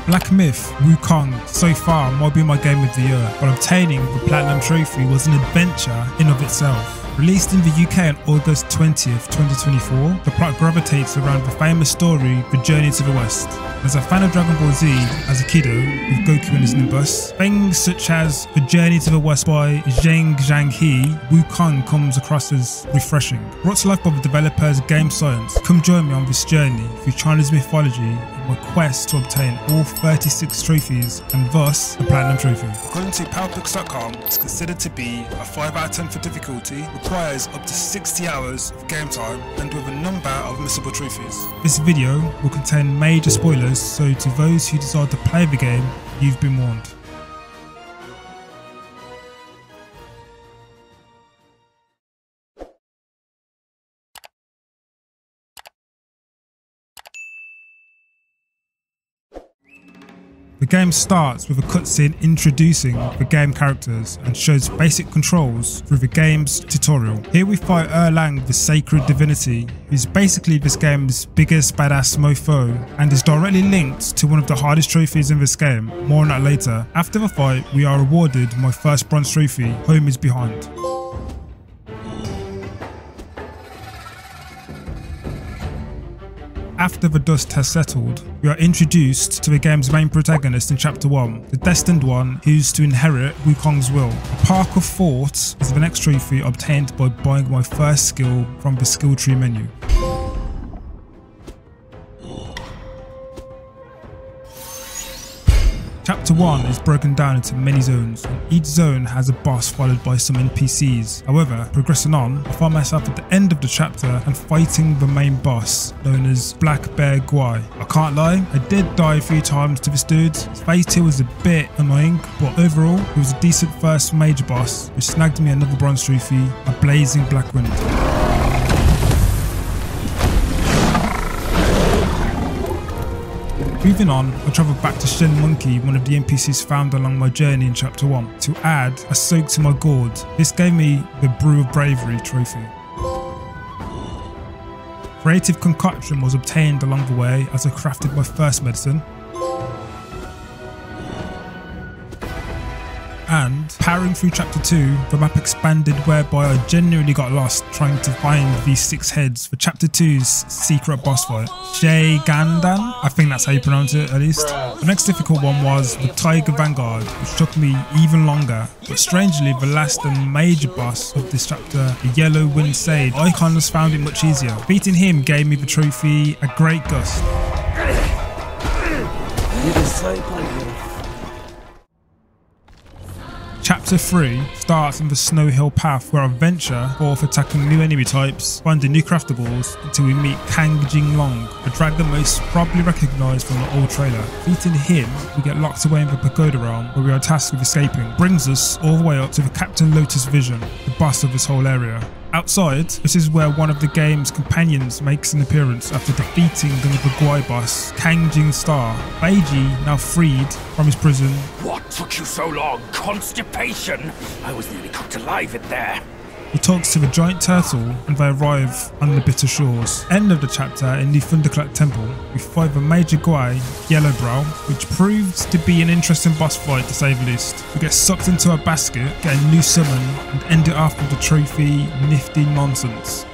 Black Myth Wukong so far might be my game of the year, but obtaining the Platinum Trophy was an adventure in of itself. Released in the UK on August 20th, 2024, the plot gravitates around the famous story The Journey to the West. As a fan of Dragon Ball Z as a kiddo, with Goku and his Nimbus, things such as The Journey to the West by Zheng Zhanghe, Wukong comes across as refreshing. Brought to life by the developers Game Science, come join me on this journey through Chinese mythology in my quest to obtain all 36 trophies and thus the Platinum Trophy. According to Powerbooks.com, it's considered to be a 5 out of 10 for difficulty, requires up to 60 hours of game time and with a number of missable trophies. This video will contain major spoilers, so to those who decide to play the game, you've been warned. The game starts with a cutscene introducing the game characters and shows basic controls through the game's tutorial. Here we fight Erlang, the sacred divinity, who's basically this game's biggest badass mofo and is directly linked to one of the hardest trophies in this game. More on that later. After the fight, we are awarded my first bronze trophy, Home is Behind. After the dust has settled, we are introduced to the game's main protagonist in Chapter 1, the Destined One who's to inherit Wukong's will. A Park of Thought is the next trophy obtained by buying my first skill from the skill tree menu. Chapter 1 is broken down into many zones, and each zone has a boss followed by some NPCs. However, progressing on, I find myself at the end of the chapter and fighting the main boss, known as Black Bear Guai. I can't lie, I did die a few times to this dude. Phase 2 was a bit annoying, but overall, it was a decent first major boss, which snagged me another bronze trophy, a Blazing Black Wind. Moving on, I travelled back to Shen Monkey, one of the NPCs found along my journey in Chapter 1, to add a soak to my gourd. This gave me the Brew of Bravery trophy. Creative Concoction was obtained along the way as I crafted my first medicine. And powering through Chapter 2, the map expanded whereby I genuinely got lost trying to find these 6 heads for Chapter 2's secret boss fight. Shay Gandan? I think that's how you pronounce it at least. The next difficult one was the Tiger Vanguard, which took me even longer. But strangely, the last and major boss of this chapter, the Yellow Wind Sage, I kind of found it much easier. Beating him gave me the trophy A Great Gust. Chapter 3 starts on the Snow Hill path where I venture forth attacking new enemy types, finding new craftables until we meet Kang Jinglong, a dragon most probably recognised from the old trailer. Beating him, we get locked away in the Pagoda realm where we are tasked with escaping. Brings us all the way up to the Captain Lotus Vision, the boss of this whole area. Outside, this is where one of the game's companions makes an appearance after defeating another Guai boss, Kang Jing Star. Beiji, now freed from his prison. What took you so long? Constipation? I was nearly cooked alive in there. He talks to the giant turtle and they arrive on the bitter shores. End of the chapter in the Thunderclap Temple, we fight the major Guai, Yellowbrow, which proves to be an interesting boss fight to say the least. We get sucked into a basket, get a new summon, and end it off with the trophy Nifty Nonsense.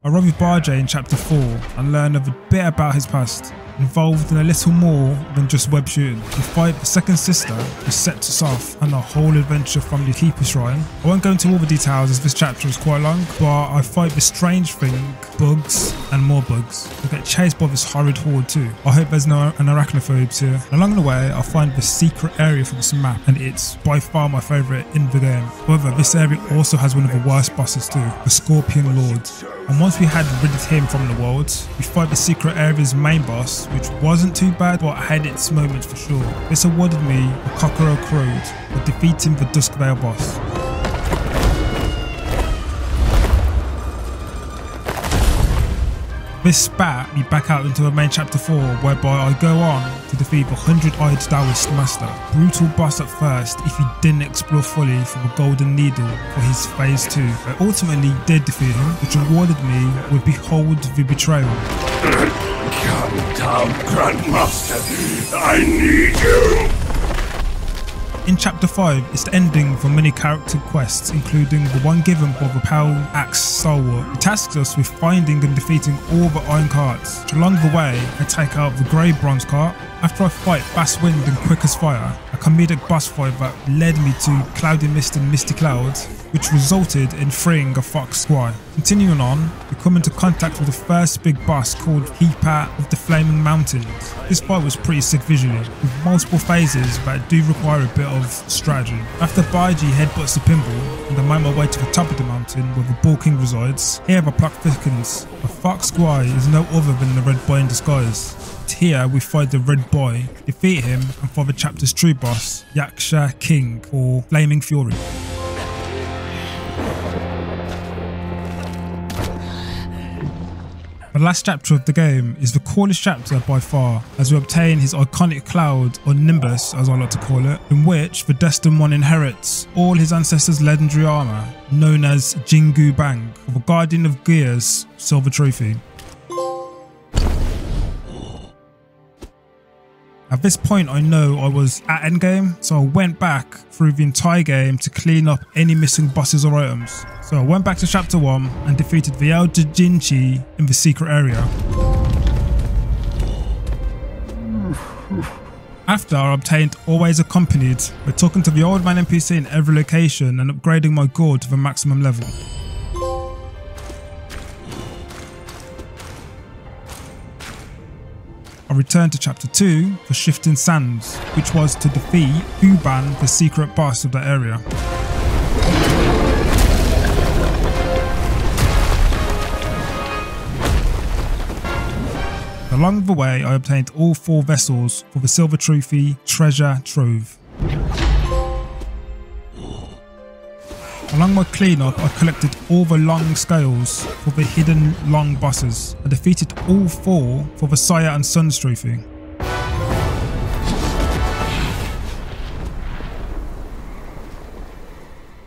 I run with Barjay in Chapter 4 and learn a bit about his past, involved in a little more than just web shooting. We fight the second sister who sets us off on a whole adventure from the Keeper Shrine. I won't go into all the details as this chapter is quite long, but I fight this strange thing, bugs, and more bugs. I get chased by this horrid horde too. I hope there's no arachnophobes here. And along the way, I find the secret area for this map, and it's by far my favourite in the game. However, this area also has one of the worst bosses too, the Scorpion Lord. And once we had rid of him from the world, we fight the secret area's main boss, which wasn't too bad but had its moments for sure. This awarded me a Kokoro Crowed for defeating the Duskvale boss. This spat me back out into the main Chapter 4, whereby I go on to defeat the 100-eyed Taoist Master. Brutal boss at first if he didn't explore fully for the Golden Needle for his Phase 2. I ultimately did defeat him, which rewarded me with Behold the Betrayal. Come down, Grandmaster. I need you. In Chapter 5, it's the ending for many character quests, including the one given by the Pale Axe Stalwart. It tasks us with finding and defeating all the iron carts. Along the way, I take out the grey bronze cart. After I fight Fast Wind and Quick as Fire, a comedic boss fight that led me to Cloudy Mist and Misty Clouds, which resulted in freeing a fox squire. Continuing on, we come into contact with the first big boss called Keeper of the Flaming Mountains. This fight was pretty sick visually, with multiple phases that do require a bit of strategy. After Baiji headbutts the pinball, and I make my way to the top of the mountain where the Bull King resides, here the plot thickens. The fox squire is no other than the Red Boy in disguise. Here we fight the Red Boy, defeat him, and for the chapter's true boss, Yaksha King, or Flaming Fury. The last chapter of the game is the coolest chapter by far, as we obtain his iconic cloud, or Nimbus as I like to call it, in which the Destined One inherits all his ancestors' legendary armour, known as Jingu Bang, for the Guardian of Gear's silver trophy. At this point I know I was at endgame, so I went back through the entire game to clean up any missing bosses or items. So I went back to chapter 1 and defeated the Elder Jinchi in the secret area. After I obtained Always Accompanied by talking to the old man NPC in every location and upgrading my gourd to the maximum level. I returned to chapter 2 for Shifting Sands, which was to defeat Huban, the secret boss of that area. Along the way, I obtained all 4 vessels for the Silver Trophy Treasure Trove. Along my cleanup, I collected all the long scales for the hidden long bosses. I defeated all 4 for the Sire and Sons trophy.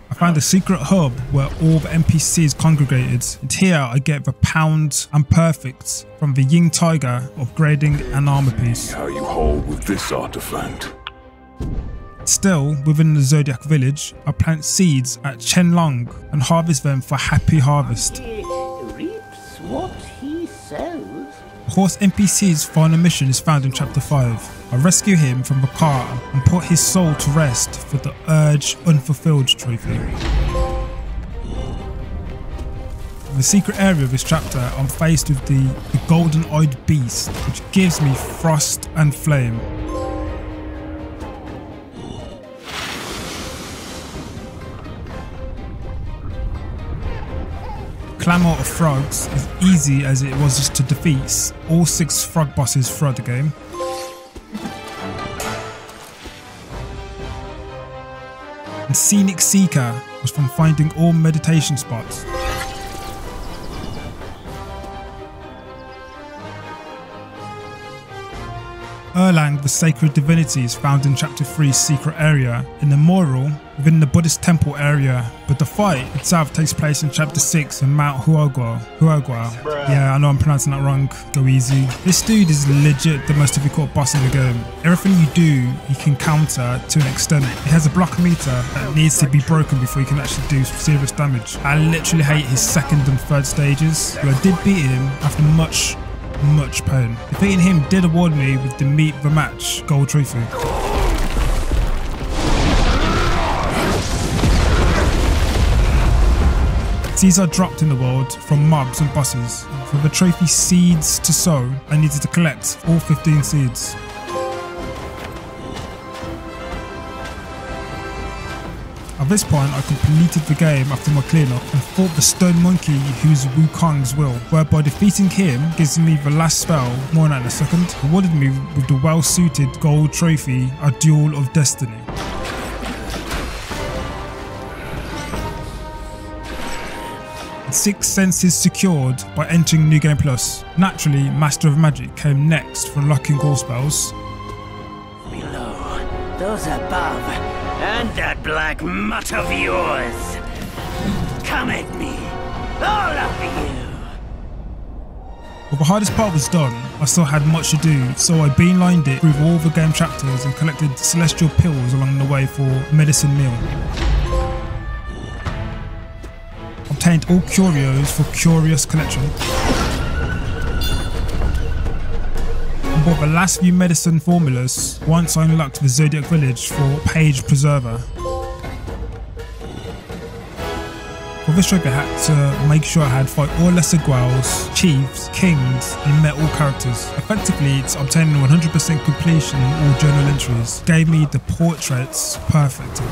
I found a secret hub where all the NPCs congregated, and here I get the Pound and Perfect from the Ying Tiger, upgrading an armor piece. How you hold with this artifact? Still, within the Zodiac Village, I plant seeds at Chenlong and harvest them for Happy Harvest. He reaps what he sows. The horse NPC's final mission is found in chapter 5. I rescue him from the car and put his soul to rest for the Urge Unfulfilled trophy. In the secret area of this chapter, I'm faced with the Golden-Eyed Beast, which gives me Frost and Flame. Clamour of Frogs is easy as it was just to defeat all 6 frog bosses throughout the game. And Scenic Seeker was from finding all meditation spots. Erlang, the sacred divinity, is found in chapter 3's secret area in the Memorial within the Buddhist temple area, but the fight itself takes place in chapter 6 in Mount Huagua. Yeah, I know I'm pronouncing that wrong, go easy. This dude is legit the most difficult boss in the game. Everything you do, you can counter to an extent. He has a block meter that needs to be broken before you can actually do serious damage. I literally hate his 2nd and 3rd stages, but I did beat him after much pain. Defeating him did award me with the Meet the Match gold trophy. Seeds are dropped in the world from mobs and bosses. For the trophy Seeds to Sow, I needed to collect all 15 seeds. At this point, I completed the game after my cleanup and fought the Stone Monkey, who's Wukong's will, whereby defeating him gives me the last spell, more on that in a second, awarded me with the well-suited gold trophy, A Duel of Destiny. And 6 senses secured by entering New Game Plus. Naturally, Master of Magic came next for unlocking all spells. Below, those above, and that black mutt of yours. Come at me, all of you. But the hardest part was done, I still had much to do, so I beelined it through all the game chapters and collected celestial pills along the way for medicine meal. Obtained all curios for Curious Collection. And bought the last few medicine formulas once I unlocked the Zodiac Village for Page Preserver. For this trophy I had to make sure I had fought all lesser Guels, chiefs, kings and met all characters. Effectively, it's obtaining 100% completion in all journal entries. Gave me the portraits perfected.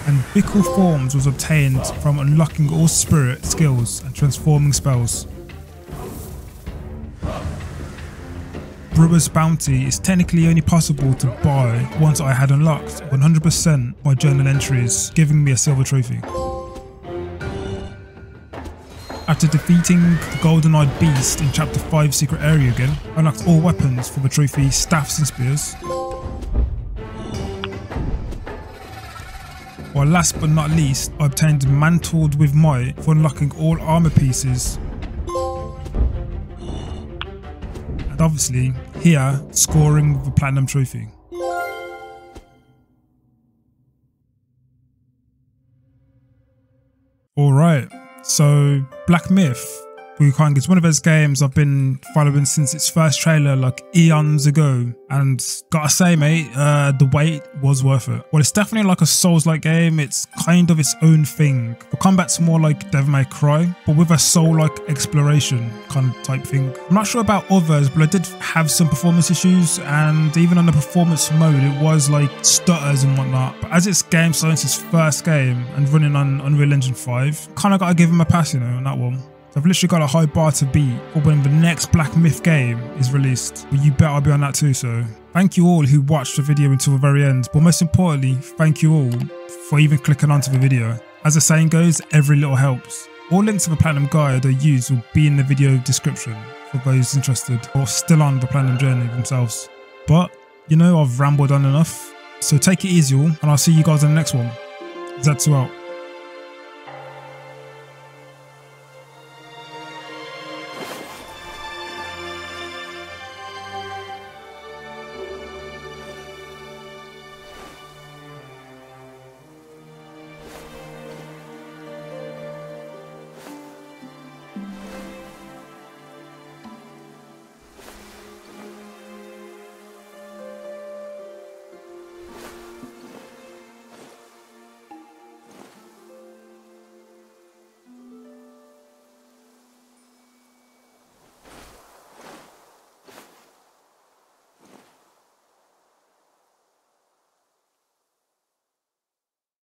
And Bickle Forms was obtained from unlocking all spirit skills and transforming spells. Brewer's Bounty is technically only possible to buy once I had unlocked 100% my journal entries, giving me a silver trophy. After defeating the Golden-Eyed Beast in Chapter 5 Secret Area again, I unlocked all weapons for the trophy Staffs and Spears. While last but not least, I obtained Mantled with Might for unlocking all armor pieces. And obviously, here, scoring the Platinum Trophy. Alright, so Black Myth, Wukong is one of those games I've been following since its first trailer like eons ago, and gotta say mate, the wait was worth it. Well, it's definitely like a Souls-like game, it's kind of its own thing. The combat's more like Devil May Cry, but with a soul-like exploration kind of type thing. I'm not sure about others, but I did have some performance issues, and even on the performance mode it was like stutters and whatnot. But as it's Game Science's first game and running on Unreal Engine 5, kind of gotta give him a pass, you know, on that one. I've literally got a high bar to beat for when the next Black Myth game is released, but you bet I'll be on that too, so thank you all who watched the video until the very end, but most importantly, thank you all for even clicking onto the video. As the saying goes, every little helps. All links to the Platinum Guide I use will be in the video description for those interested or still on the Platinum journey themselves. But, you know, I've rambled on enough, so take it easy all, and I'll see you guys in the next one. Zetsu out.